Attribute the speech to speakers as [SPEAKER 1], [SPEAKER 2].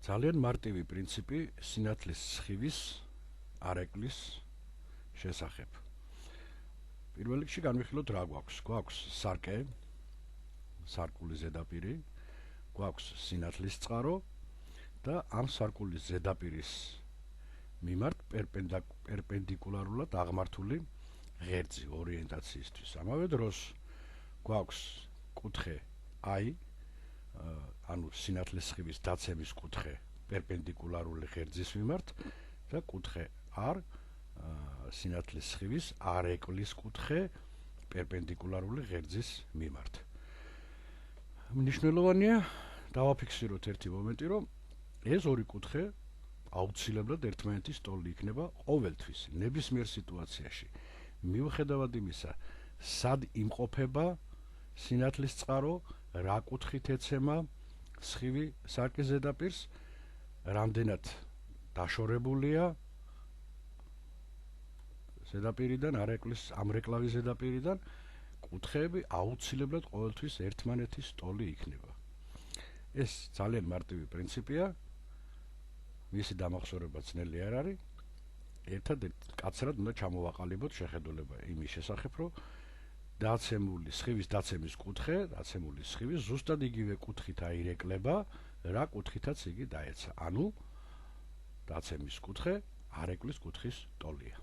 [SPEAKER 1] ძალიან მარტივი პრინციპი სინათლის სხივის არეკლის შესახებ. პირველ რიგში განვიხილოთ რა გვაქვს. გვაქვს სარკე, სარკულის ზედაპირი, გვაქვს სინათლის წყარო და ამ სარკულის ზედაპირის მიმართ პერპენდიკულარულად აღმართული ღერძი ორიენტაციისთვის. ამავე დროს გვაქვს კუთხე I, ანუ სინათლის სხივის დაცემის კუთხე პერპენდიკულარული ღერძის მიმართ და კუთხე R, სინათლის სხივის არეკლის კუთხე პერპენდიკულარული ღერძის მიმართ. მნიშვნელოვანია დავაფიქსიროთ ერთი მომენტი, რომ ეს ორი კუთხე აუცილებლად ერთმანეთის ტოლი იქნება ყოველთვის, ნებისმიერ სიტუაციაში. მიუხედავად იმისა, სად იმყოფება სინათლის წყარო, რა კუთხით ეცემა სხივი სარკის ზედაპირს, რამდენად დაშორებულია ზედაპირიდან, ამრეკლავის ზედაპირიდან, კუთხეები აუცილებლად ყოველთვის ერთმანეთის ტოლი იქნება. ეს ძალიან მარტივი პრინციპია, მისი დამახსოვრება ძნელი არ არის. ერთადერთი კაცრად უნდა ჩამოვაყალიბოთ შეხედულება იმის შესახებ, რომ დაცემული სხივის დაცემის კუთხე, დაცემული სხივი ზუსტად იგივე კუთხით აირეკლება, რა კუთხითაც იგი დაეცა. ანუ დაცემის კუთხე არეკლის კუთხის ტოლია.